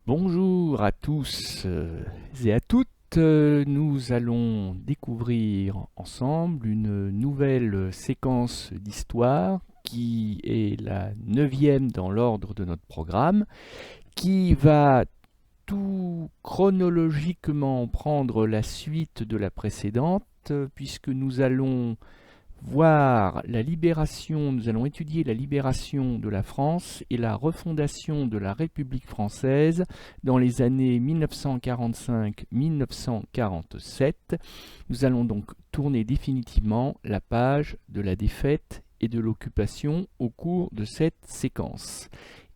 Bonjour à tous et à toutes. Nous allons découvrir ensemble une nouvelle séquence d'histoire qui est la neuvième dans l'ordre de notre programme, qui va tout chronologiquement prendre la suite de la précédente, puisque nous allons nous allons étudier la libération de la France et la refondation de la République française dans les années 1945-1947. Nous allons donc tourner définitivement la page de la défaite et de l'occupation au cours de cette séquence.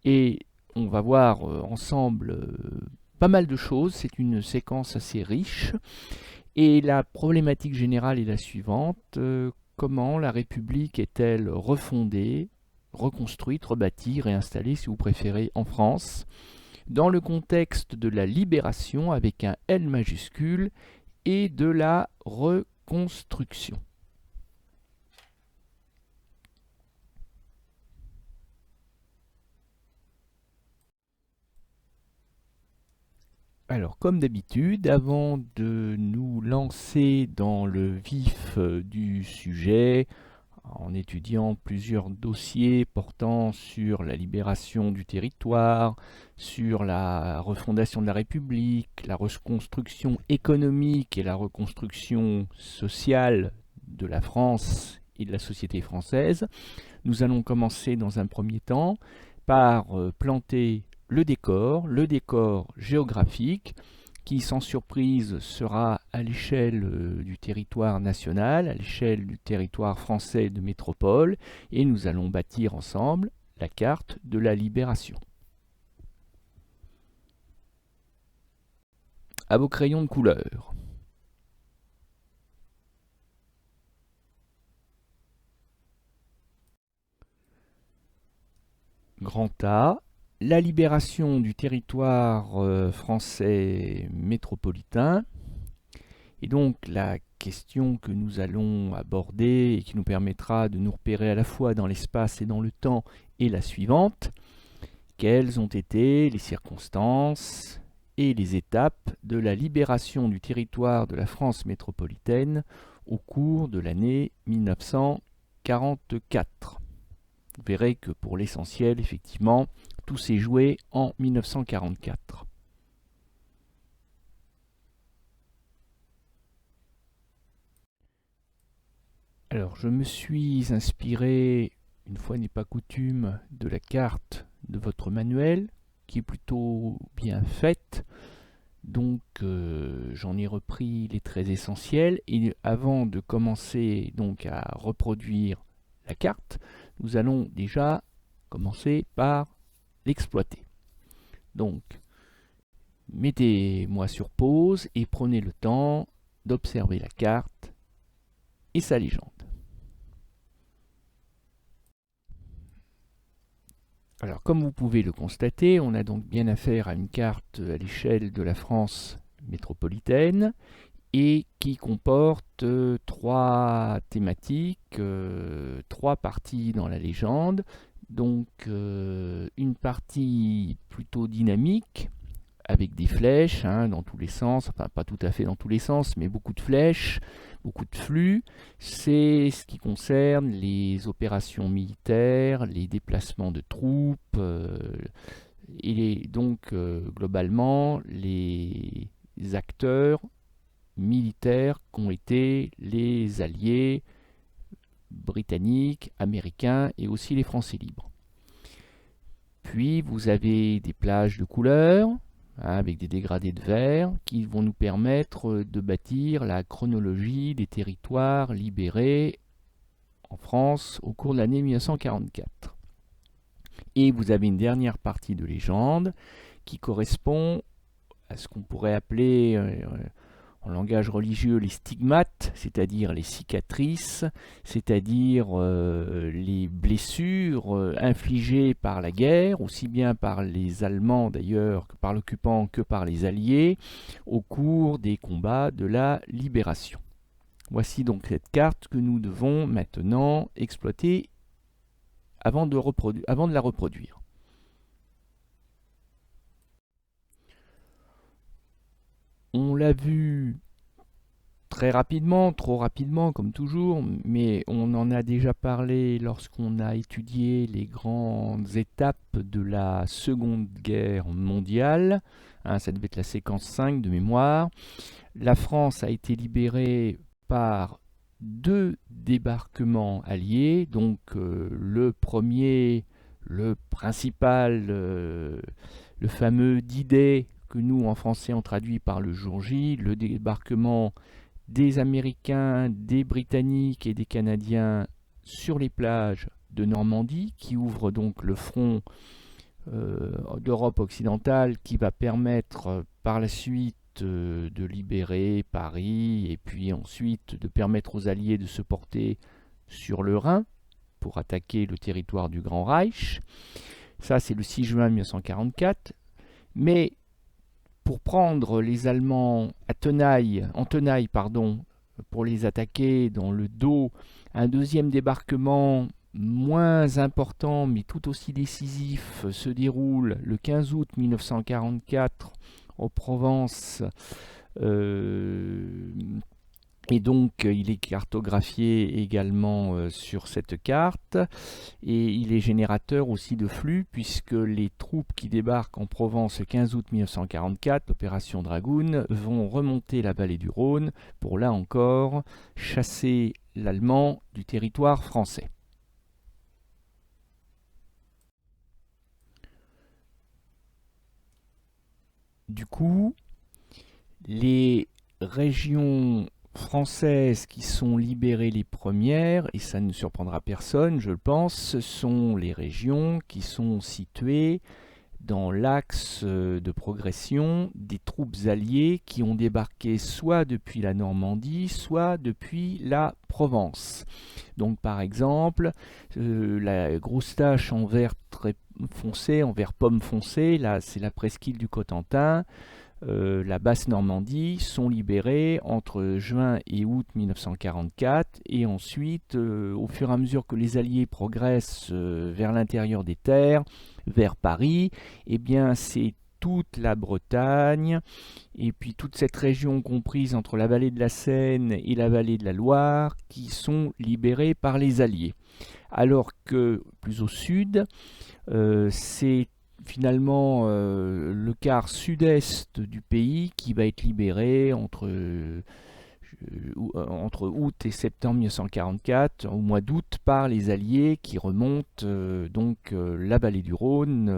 Et on va voir ensemble pas mal de choses, c'est une séquence assez riche. Et la problématique générale est la suivante. Comment la République est-elle refondée, reconstruite, rebâtie, réinstallée, si vous préférez, en France, dans le contexte de la libération avec un L majuscule et de la reconstruction. Alors, comme d'habitude, avant de nous lancer dans le vif du sujet, en étudiant plusieurs dossiers portant sur la libération du territoire, sur la refondation de la République, la reconstruction économique et la reconstruction sociale de la France et de la société française, nous allons commencer dans un premier temps par planter le décor géographique, qui sans surprise sera à l'échelle du territoire national, à l'échelle du territoire français de métropole, et nous allons bâtir ensemble la carte de la libération. À vos crayons de couleur. Grand A, la libération du territoire français métropolitain. Et donc la question que nous allons aborder et qui nous permettra de nous repérer à la fois dans l'espace et dans le temps est la suivante. Quelles ont été les circonstances et les étapes de la libération du territoire de la France métropolitaine au cours de l'année 1944 ? Vous verrez que pour l'essentiel, effectivement, tout s'est joué en 1944. Alors, je me suis inspiré, une fois n'est pas coutume, de la carte de votre manuel, qui est plutôt bien faite. Donc, j'en ai repris les traits essentiels. Et avant de commencer donc à reproduire la carte, nous allons déjà commencer par l'exploiter. Donc, mettez-moi sur pause et prenez le temps d'observer la carte et sa légende. Alors, comme vous pouvez le constater, on a donc bien affaire à une carte à l'échelle de la France métropolitaine et qui comporte trois thématiques, trois parties dans la légende. Donc, une partie plutôt dynamique, avec des flèches dans tous les sens, enfin pas tout à fait dans tous les sens, mais beaucoup de flèches, beaucoup de flux. C'est ce qui concerne les opérations militaires, les déplacements de troupes, et donc globalement les acteurs militaires qu'ont été les alliés britanniques, américains et aussi les Français libres. Puis vous avez des plages de couleurs, avec des dégradés de vert, qui vont nous permettre de bâtir la chronologie des territoires libérés en France au cours de l'année 1944. Et vous avez une dernière partie de légende qui correspond à ce qu'on pourrait appeler en langage religieux les stigmates, c'est-à-dire les cicatrices, c'est-à-dire les blessures infligées par la guerre, aussi bien par les Allemands d'ailleurs que par l'occupant que par les Alliés, au cours des combats de la libération. Voici donc cette carte que nous devons maintenant exploiter avant de la reproduire. On l'a vu très rapidement, trop rapidement comme toujours, mais on en a déjà parlé lorsqu'on a étudié les grandes étapes de la Seconde Guerre mondiale. Ça devait être la séquence 5 de mémoire. La France a été libérée par 2 débarquements alliés, donc le premier, le principal, le fameux D-Day que nous en français on traduit par le jour J, le débarquement des Américains, des Britanniques et des Canadiens sur les plages de Normandie, qui ouvre donc le front d'Europe occidentale, qui va permettre par la suite de libérer Paris et puis ensuite de permettre aux Alliés de se porter sur le Rhin pour attaquer le territoire du Grand Reich. Ça, c'est le 6 juin 1944. Mais pour prendre les Allemands en tenaille, pour les attaquer dans le dos, un deuxième débarquement moins important mais tout aussi décisif se déroule le 15 août 1944 en Provence. Et donc il est cartographié également sur cette carte et il est générateur aussi de flux puisque les troupes qui débarquent en Provence le 15 août 1944, l'opération Dragoon, vont remonter la vallée du Rhône pour là encore chasser l'Allemand du territoire français. Du coup, les régions françaises qui sont libérées les premières, et ça ne surprendra personne, je le pense, ce sont les régions qui sont situées dans l'axe de progression des troupes alliées qui ont débarqué soit depuis la Normandie, soit depuis la Provence. Donc par exemple, la grosse tache en vert très foncé, en vert pomme foncé, là c'est la presqu'île du Cotentin. La Basse-Normandie sont libérées entre juin et août 1944 et ensuite, au fur et à mesure que les Alliés progressent vers l'intérieur des terres, vers Paris, eh bien c'est toute la Bretagne et puis toute cette région comprise entre la vallée de la Seine et la vallée de la Loire qui sont libérées par les Alliés. Alors que plus au sud, c'est finalement le quart sud-est du pays qui va être libéré entre août et septembre 1944, au mois d'août, par les Alliés qui remontent la vallée du Rhône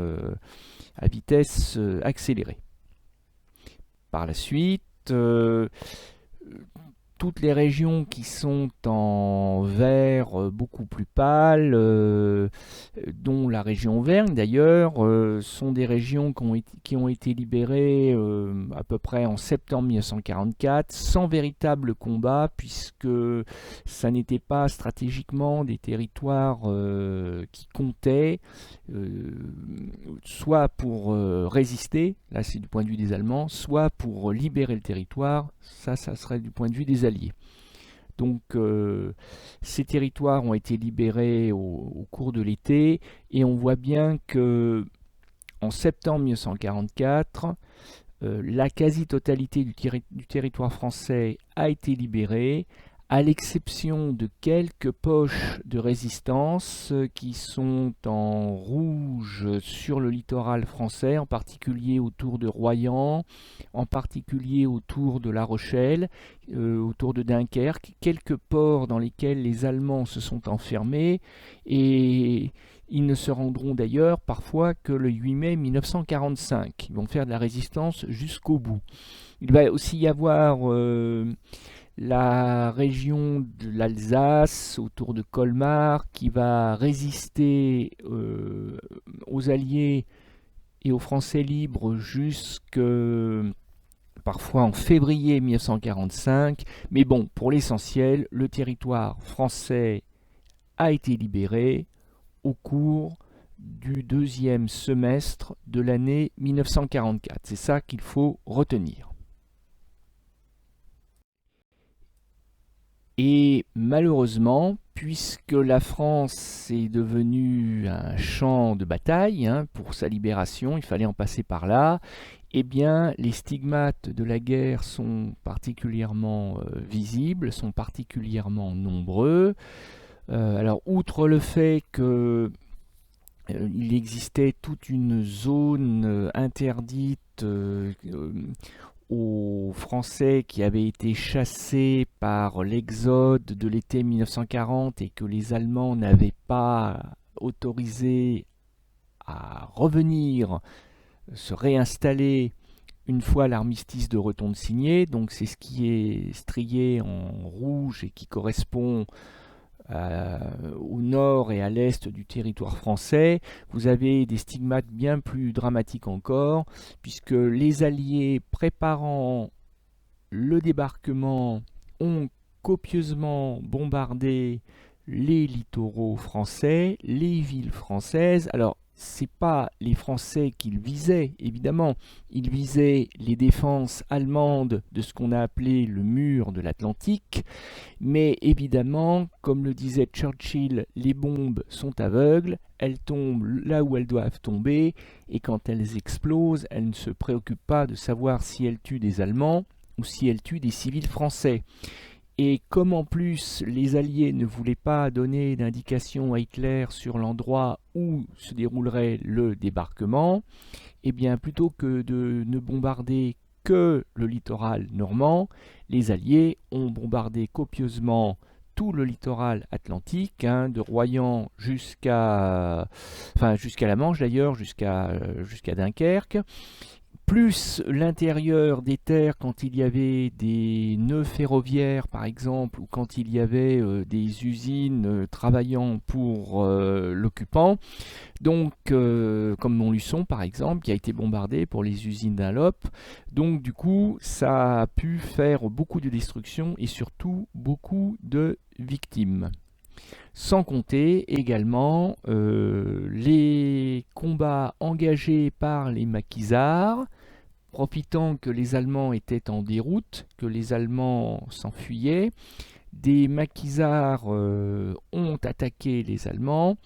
à vitesse accélérée. Par la suite, toutes les régions qui sont en vert beaucoup plus pâle, dont la région Auvergne d'ailleurs, sont des régions qui ont été libérées à peu près en septembre 1944, sans véritable combat, puisque ça n'était pas stratégiquement des territoires qui comptaient, soit pour résister, là c'est du point de vue des Allemands, soit pour libérer le territoire, ça serait du point de vue des Alliés. Donc ces territoires ont été libérés au cours de l'été et on voit bien que en septembre 1944, la quasi-totalité du territoire français a été libérée, à l'exception de quelques poches de résistance qui sont en rouge sur le littoral français, en particulier autour de Royan, en particulier autour de La Rochelle, autour de Dunkerque, quelques ports dans lesquels les Allemands se sont enfermés et ils ne se rendront d'ailleurs parfois que le 8 mai 1945. Ils vont faire de la résistance jusqu'au bout. Il va aussi y avoir la région de l'Alsace autour de Colmar qui va résister aux Alliés et aux Français libres jusque parfois en février 1945. Mais bon, pour l'essentiel, le territoire français a été libéré au cours du deuxième semestre de l'année 1944. C'est ça qu'il faut retenir. Et malheureusement, puisque la France est devenue un champ de bataille pour sa libération, il fallait en passer par là, eh bien, les stigmates de la guerre sont particulièrement visibles, sont particulièrement nombreux. Alors, outre le fait que il existait toute une zone interdite aux Français qui avaient été chassés par l'exode de l'été 1940 et que les Allemands n'avaient pas autorisé à revenir, se réinstaller une fois l'armistice de Rotonde signé. Donc c'est ce qui est strié en rouge et qui correspond au nord et à l'est du territoire français. Vous avez des stigmates bien plus dramatiques encore, puisque les Alliés préparant le débarquement ont copieusement bombardé les littoraux français, les villes françaises. Alors, c'est pas les Français qu'ils visaient, évidemment. Ils visaient les défenses allemandes de ce qu'on a appelé le mur de l'Atlantique. Mais évidemment, comme le disait Churchill, les bombes sont aveugles, elles tombent là où elles doivent tomber, et quand elles explosent, elles ne se préoccupent pas de savoir si elles tuent des Allemands ou si elles tuent des civils français. Et comme en plus les Alliés ne voulaient pas donner d'indication à Hitler sur l'endroit où se déroulerait le débarquement, eh bien plutôt que de ne bombarder que le littoral normand, les Alliés ont bombardé copieusement tout le littoral atlantique, de Royan jusqu'à la Manche d'ailleurs, jusqu'à Dunkerque, plus l'intérieur des terres quand il y avait des nœuds ferroviaires par exemple, ou quand il y avait des usines travaillant pour l'occupant, donc comme Montluçon par exemple, qui a été bombardé pour les usines Dunlop. Donc du coup, ça a pu faire beaucoup de destruction et surtout beaucoup de victimes. Sans compter également les combats engagés par les maquisards, profitant que les Allemands étaient en déroute, que les Allemands s'enfuyaient. Des maquisards ont attaqué les Allemands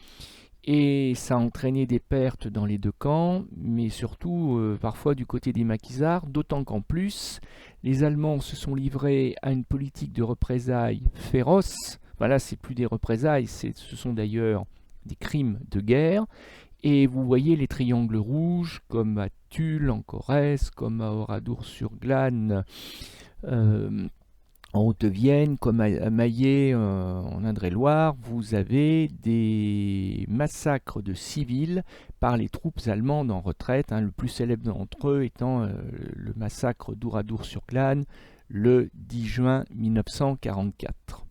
et ça a entraîné des pertes dans les deux camps, mais surtout parfois du côté des maquisards, d'autant qu'en plus les Allemands se sont livrés à une politique de représailles féroce. Voilà, c'est plus des représailles, ce sont d'ailleurs des crimes de guerre. Et vous voyez les triangles rouges, comme à Tulle en Corrèze, comme à Oradour-sur-Glane en Haute-Vienne, comme à Maillé en Indre-et-Loire. Vous avez des massacres de civils par les troupes allemandes en retraite, le plus célèbre d'entre eux étant le massacre d'Oradour-sur-Glane le 10 juin 1944.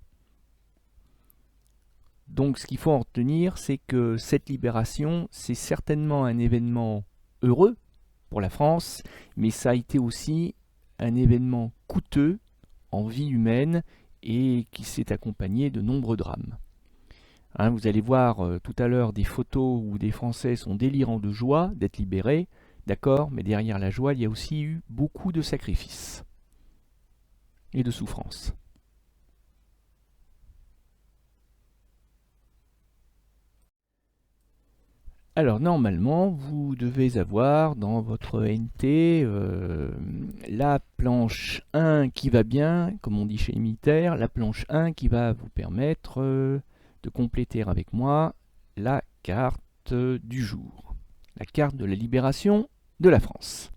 Donc ce qu'il faut en retenir, c'est que cette libération, c'est certainement un événement heureux pour la France, mais ça a été aussi un événement coûteux en vie humaine et qui s'est accompagné de nombreux drames. Vous allez voir tout à l'heure des photos où des Français sont délirants de joie d'être libérés, d'accord, mais derrière la joie, il y a aussi eu beaucoup de sacrifices et de souffrances. Alors normalement, vous devez avoir dans votre NT la planche 1 qui va bien, comme on dit chez les militaires, la planche 1 qui va vous permettre de compléter avec moi la carte du jour, la carte de la libération de la France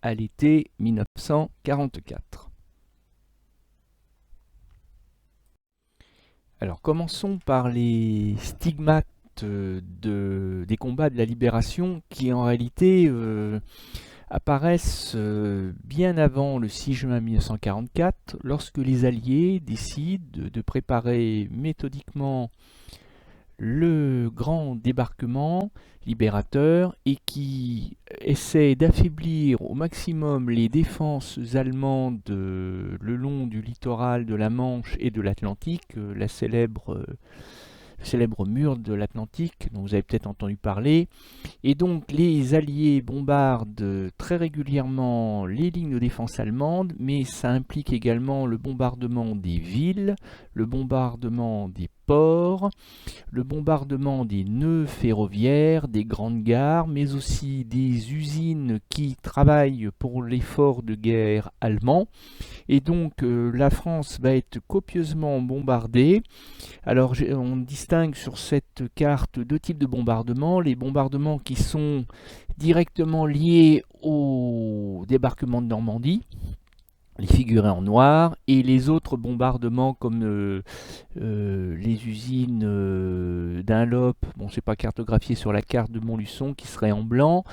à l'été 1944. Alors commençons par les stigmates des combats de la libération qui en réalité apparaissent bien avant le 6 juin 1944 lorsque les Alliés décident de préparer méthodiquement le grand débarquement libérateur et qui essaie d'affaiblir au maximum les défenses allemandes le long du littoral de la Manche et de l'Atlantique, la célèbre célèbre mur de l'Atlantique dont vous avez peut-être entendu parler. Et donc les Alliés bombardent très régulièrement les lignes de défense allemandes, mais ça implique également le bombardement des villes, le bombardement des ports, le bombardement des nœuds ferroviaires, des grandes gares, mais aussi des usines qui travaillent pour l'effort de guerre allemand. Et donc la France va être copieusement bombardée. Alors on distingue sur cette carte deux types de bombardements. Les bombardements qui sont directement liés au débarquement de Normandie, les figurés en noir, et les autres bombardements comme les usines Dunlop, bon c'est pas cartographié sur la carte de Montluçon, qui serait en blanc.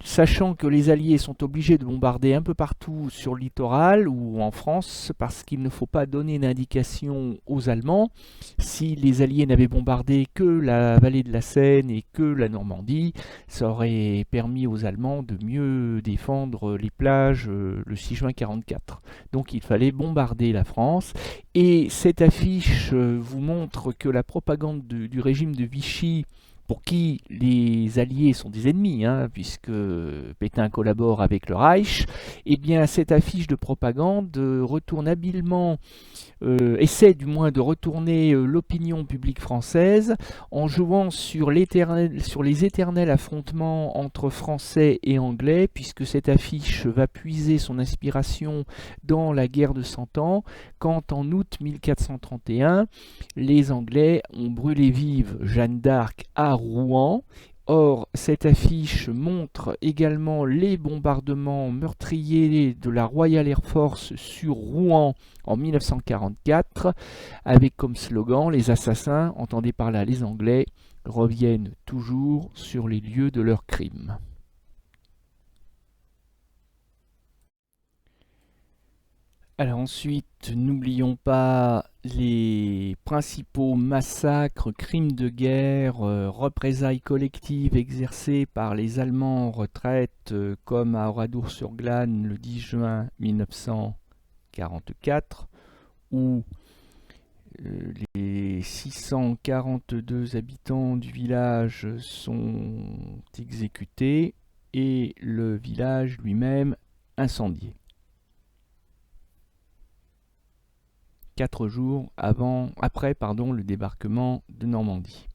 Sachant que les Alliés sont obligés de bombarder un peu partout sur le littoral ou en France, parce qu'il ne faut pas donner d'indication aux Allemands. Si les Alliés n'avaient bombardé que la vallée de la Seine et que la Normandie, ça aurait permis aux Allemands de mieux défendre les plages le 6 juin 1944. Donc il fallait bombarder la France. Et cette affiche vous montre que la propagande du régime de Vichy, pour qui les Alliés sont des ennemis, puisque Pétain collabore avec le Reich, eh bien cette affiche de propagande retourne habilement, essaie du moins de retourner l'opinion publique française en jouant sur les éternels affrontements entre Français et Anglais, puisque cette affiche va puiser son inspiration dans la guerre de Cent Ans, quand en août 1431, les Anglais ont brûlé vive Jeanne d'Arc à Rouen. Or, cette affiche montre également les bombardements meurtriers de la Royal Air Force sur Rouen en 1944, avec comme slogan « Les assassins, entendez par là les Anglais, reviennent toujours sur les lieux de leurs crimes ». Alors ensuite, n'oublions pas les principaux massacres, crimes de guerre, représailles collectives exercées par les Allemands en retraite, comme à Oradour-sur-Glane le 10 juin 1944, où les 642 habitants du village sont exécutés et le village lui-même incendié. 4 jours après le débarquement de Normandie.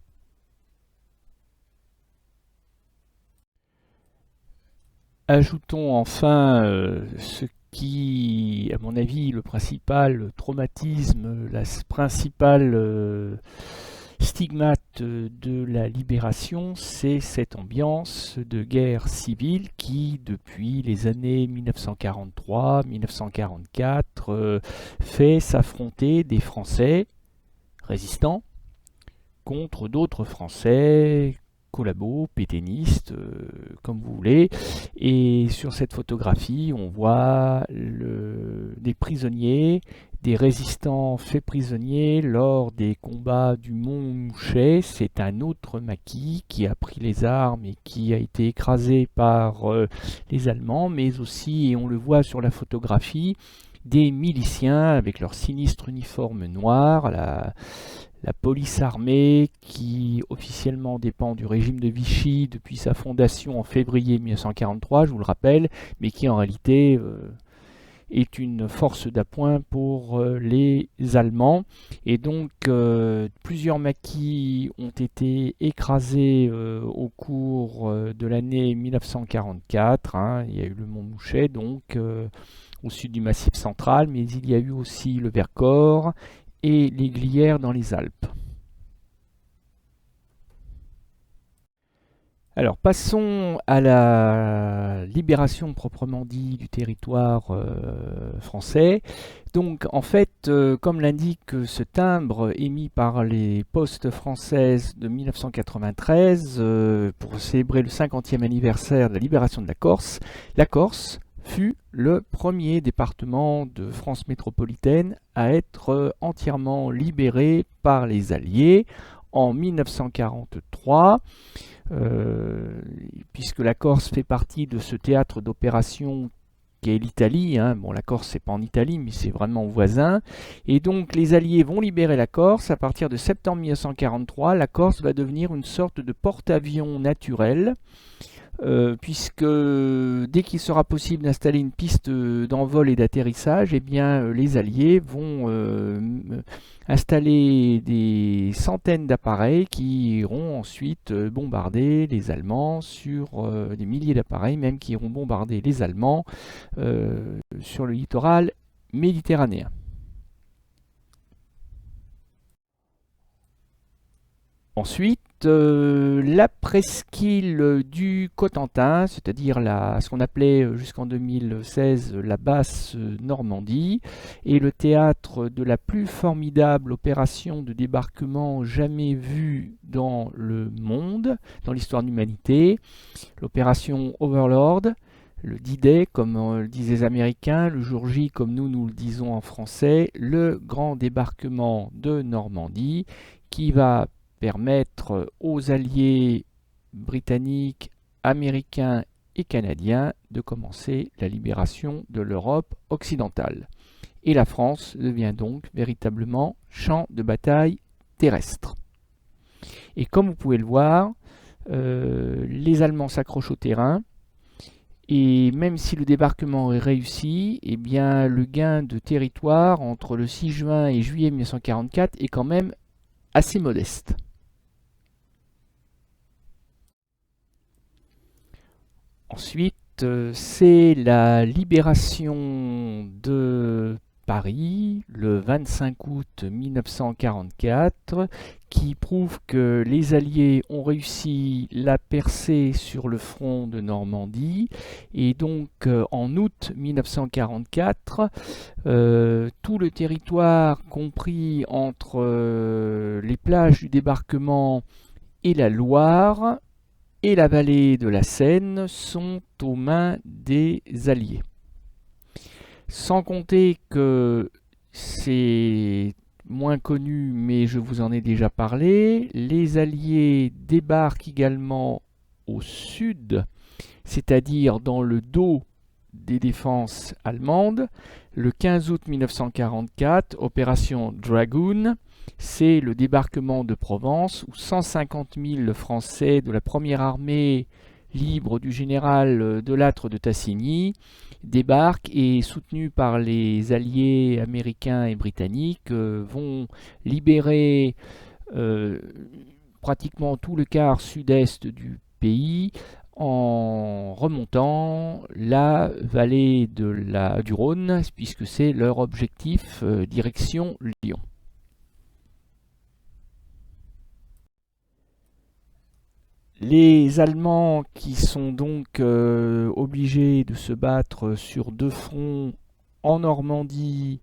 Ajoutons enfin ce qui, à mon avis, le principal traumatisme, la principale stigmate de la libération, c'est cette ambiance de guerre civile qui, depuis les années 1943-1944, fait s'affronter des Français résistants contre d'autres Français collabos, pétainistes, comme vous voulez. Et sur cette photographie, on voit des prisonniers, des résistants faits prisonniers lors des combats du Mont Mouchet. C'est un autre maquis qui a pris les armes et qui a été écrasé par les Allemands, mais aussi, et on le voit sur la photographie, des miliciens avec leur sinistre uniforme noir, la police armée qui officiellement dépend du régime de Vichy depuis sa fondation en février 1943, je vous le rappelle, mais qui en réalité est une force d'appoint pour les Allemands. Et donc plusieurs maquis ont été écrasés au cours de l'année 1944. Il y a eu le Mont Mouchet, donc au sud du Massif central, mais il y a eu aussi le Vercors et les Glières dans les Alpes. Alors passons à la libération proprement dit du territoire français. Donc en fait, comme l'indique ce timbre émis par les postes françaises de 1993 pour célébrer le 50e anniversaire de la libération de la Corse fut le premier département de France métropolitaine à être entièrement libéré par les Alliés en 1943, puisque la Corse fait partie de ce théâtre d'opération qui est l'Italie, hein. Bon, la Corse, c'est pas en Italie, mais c'est vraiment voisin. Et donc, les Alliés vont libérer la Corse. À partir de septembre 1943, la Corse va devenir une sorte de porte-avions naturel, puisque dès qu'il sera possible d'installer une piste d'envol et d'atterrissage, eh bien, les Alliés vont installer des centaines d'appareils qui iront ensuite bombarder les Allemands des milliers d'appareils même qui iront bombarder les Allemands sur le littoral méditerranéen. Ensuite, la presqu'île du Cotentin, c'est-à-dire ce qu'on appelait jusqu'en 2016 la basse Normandie, est le théâtre de la plus formidable opération de débarquement jamais vue dans le monde, dans l'histoire de l'humanité, l'opération Overlord, le D-Day, comme le disaient les Américains, le jour J, comme nous le disons en français, le grand débarquement de Normandie, qui va permettre aux alliés britanniques, américains et canadiens de commencer la libération de l'Europe occidentale. Et la France devient donc véritablement champ de bataille terrestre. Et comme vous pouvez le voir, les Allemands s'accrochent au terrain, et même si le débarquement est réussi, eh bien, le gain de territoire entre le 6 juin et juillet 1944 est quand même assez modeste. Ensuite, c'est la libération de Paris le 25 août 1944 qui prouve que les Alliés ont réussi la percée sur le front de Normandie. Et donc en août 1944, tout le territoire compris entre les plages du débarquement et la Loire et la vallée de la Seine sont aux mains des Alliés. Sans compter que c'est moins connu, mais je vous en ai déjà parlé, les Alliés débarquent également au sud, c'est-à-dire dans le dos des défenses allemandes. Le 15 août 1944, opération Dragoon, c'est le débarquement de Provence où 150 000 Français de la première armée libre du général de Lattre de Tassigny débarquent et, soutenus par les alliés américains et britanniques, vont libérer pratiquement tout le quart sud-est du pays en remontant la vallée du Rhône, puisque c'est leur objectif, direction Lyon. Les Allemands, qui sont donc obligés de se battre sur deux fronts, en Normandie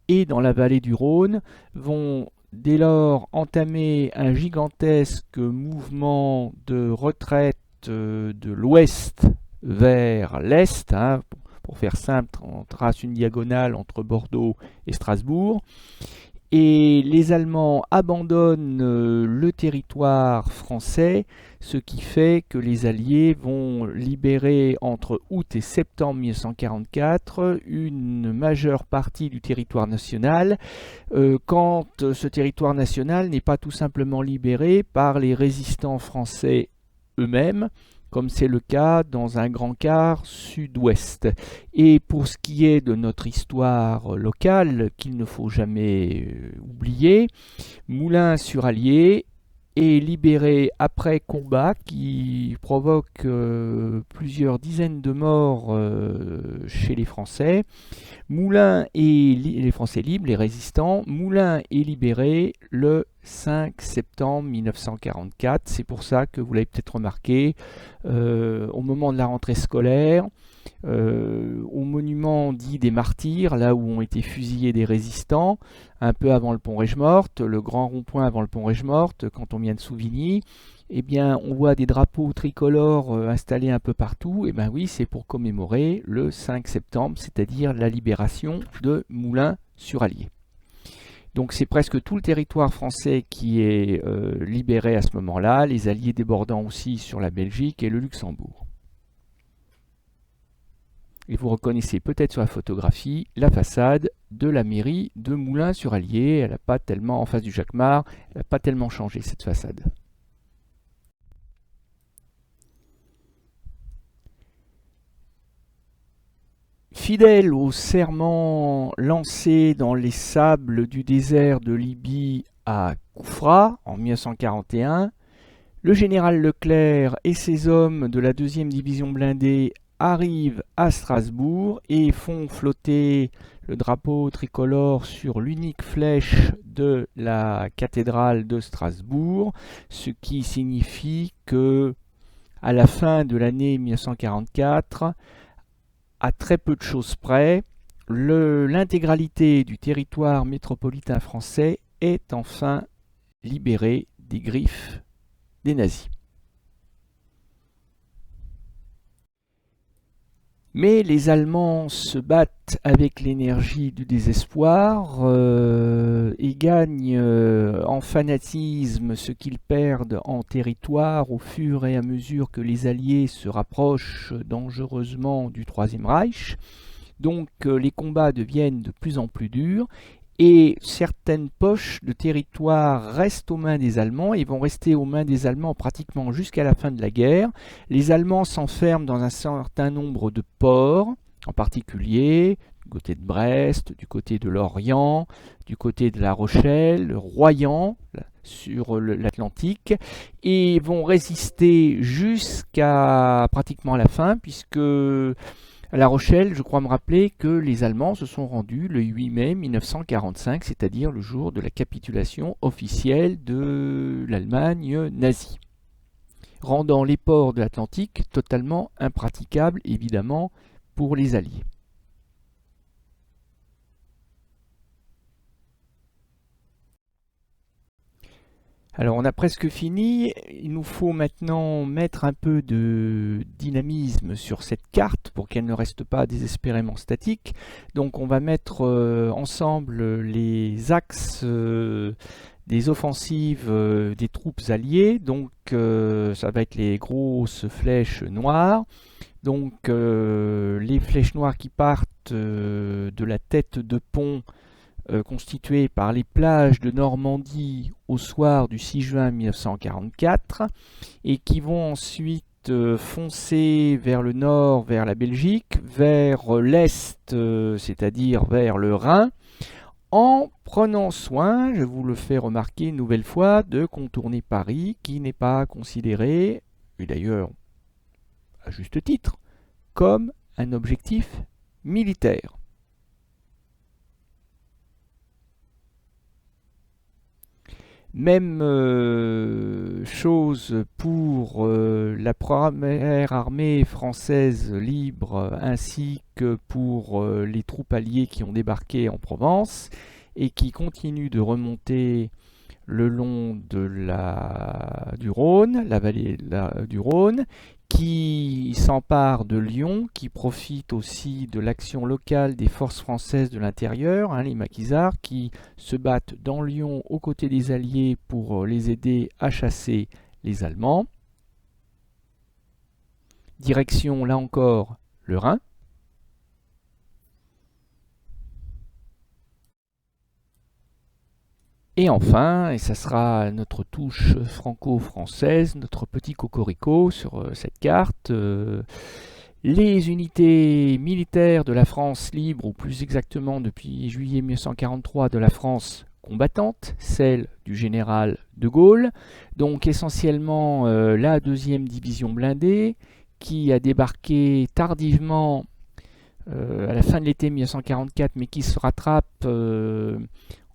et dans la vallée du Rhône, vont dès lors entamer un gigantesque mouvement de retraite de l'ouest vers l'est. Pour faire simple, on trace une diagonale entre Bordeaux et Strasbourg. Et les Allemands abandonnent le territoire français, ce qui fait que les Alliés vont libérer entre août et septembre 1944 une majeure partie du territoire national, quand ce territoire national n'est pas tout simplement libéré par les résistants français eux-mêmes, comme c'est le cas dans un grand quart sud-ouest. Et pour ce qui est de notre histoire locale, qu'il ne faut jamais oublier, Moulins-sur-Allier est libéré après combat qui provoque plusieurs dizaines de morts chez les Français. Moulins et les Français libres, les résistants, Moulins est libéré le 5 septembre 1944. C'est pour ça que vous l'avez peut-être remarqué, au moment de la rentrée scolaire, au monument dit des Martyrs, là où ont été fusillés des résistants, un peu avant le pont Rouge-Morte, le grand rond-point avant le pont Rouge-Morte, quand on vient de Souvigny, eh bien, on voit des drapeaux tricolores installés un peu partout. Et bien oui, c'est pour commémorer le 5 septembre, c'est-à-dire la libération de Moulins-sur-Allier. Donc c'est presque tout le territoire français qui est libéré à ce moment-là, les Alliés débordant aussi sur la Belgique et le Luxembourg. Et vous reconnaissez peut-être sur la photographie la façade de la mairie de Moulins-sur-Allier. Elle n'a pas tellement, en face du Jacquemart, elle n'a pas tellement changé cette façade. Fidèle au serment lancé dans les sables du désert de Libye à Koufra en 1941, le général Leclerc et ses hommes de la 2e division blindée arrivent à Strasbourg et font flotter le drapeau tricolore sur l'unique flèche de la cathédrale de Strasbourg, ce qui signifie que, à la fin de l'année 1944, à très peu de choses près, l'intégralité du territoire métropolitain français est enfin libérée des griffes des nazis. Mais les Allemands se battent avec l'énergie du désespoir et gagnent en fanatisme ce qu'ils perdent en territoire au fur et à mesure que les Alliés se rapprochent dangereusement du Troisième Reich. Donc les combats deviennent de plus en plus durs et certaines poches de territoire restent aux mains des Allemands et vont rester aux mains des Allemands pratiquement jusqu'à la fin de la guerre. Les Allemands s'enferment dans un certain nombre de ports, en particulier du côté de Brest, du côté de Lorient, du côté de La Rochelle, Royan, sur l'Atlantique, et vont résister jusqu'à pratiquement la fin, puisque à La Rochelle, je crois me rappeler que les Allemands se sont rendus le 8 mai 1945, c'est-à-dire le jour de la capitulation officielle de l'Allemagne nazie, rendant les ports de l'Atlantique totalement impraticables, évidemment, pour les Alliés. Alors on a presque fini, il nous faut maintenant mettre un peu de dynamisme sur cette carte pour qu'elle ne reste pas désespérément statique. Donc on va mettre ensemble les axes des offensives des troupes alliées. Donc ça va être les grosses flèches noires. Donc les flèches noires qui partent de la tête de pont constituée par les plages de Normandie au soir du 6 juin 1944 et qui vont ensuite foncer vers le nord, vers la Belgique, vers l'est, c'est-à-dire vers le Rhin, en prenant soin, je vous le fais remarquer une nouvelle fois, de contourner Paris, qui n'est pas considéré, et d'ailleurs à juste titre, comme un objectif militaire. Même chose pour la première armée française libre ainsi que pour les troupes alliées qui ont débarqué en Provence et qui continuent de remonter le long du Rhône, la vallée du Rhône, qui s'empare de Lyon, qui profite aussi de l'action locale des forces françaises de l'intérieur, les maquisards, qui se battent dans Lyon aux côtés des Alliés pour les aider à chasser les Allemands. Direction, là encore, le Rhin. Et enfin, et ça sera notre touche franco-française, notre petit cocorico sur cette carte, les unités militaires de la France libre, ou plus exactement depuis juillet 1943 de la France combattante, celle du général de Gaulle, donc essentiellement la 2e division blindée, qui a débarqué tardivement à la fin de l'été 1944, mais qui se rattrape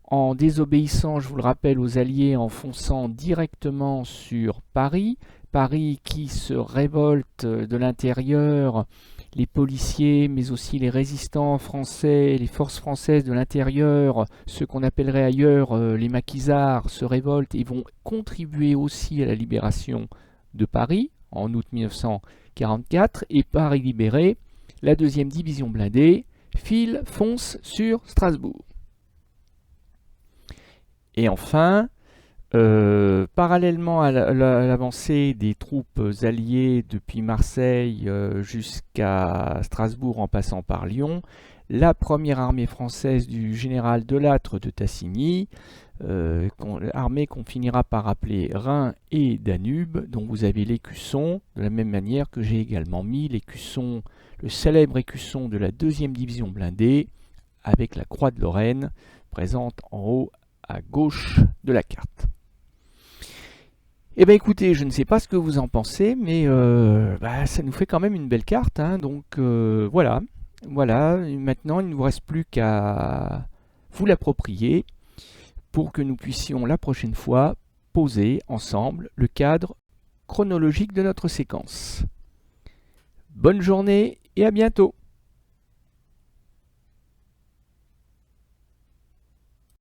en désobéissant, je vous le rappelle, aux Alliés, en fonçant directement sur Paris. Paris qui se révolte de l'intérieur, les policiers, mais aussi les résistants français, les forces françaises de l'intérieur, ceux qu'on appellerait ailleurs les maquisards, se révoltent et vont contribuer aussi à la libération de Paris en août 1944. Et Paris libéré, la 2e division blindée fonce sur Strasbourg. Et enfin, Parallèlement à l'avancée des troupes alliées depuis Marseille jusqu'à Strasbourg en passant par Lyon, la première armée française du général Delattre de Tassigny, armée qu'on finira par appeler Rhin et Danube, dont vous avez l'écusson, de la même manière que j'ai également mis l'écusson, le célèbre écusson de la 2e division blindée, avec la croix de Lorraine, présente en haut à gauche de la carte. Eh bien écoutez, je ne sais pas ce que vous en pensez, mais ça nous fait quand même une belle carte, hein, donc voilà. Voilà, maintenant il ne vous reste plus qu'à vous l'approprier pour que nous puissions la prochaine fois poser ensemble le cadre chronologique de notre séquence. Bonne journée et à bientôt!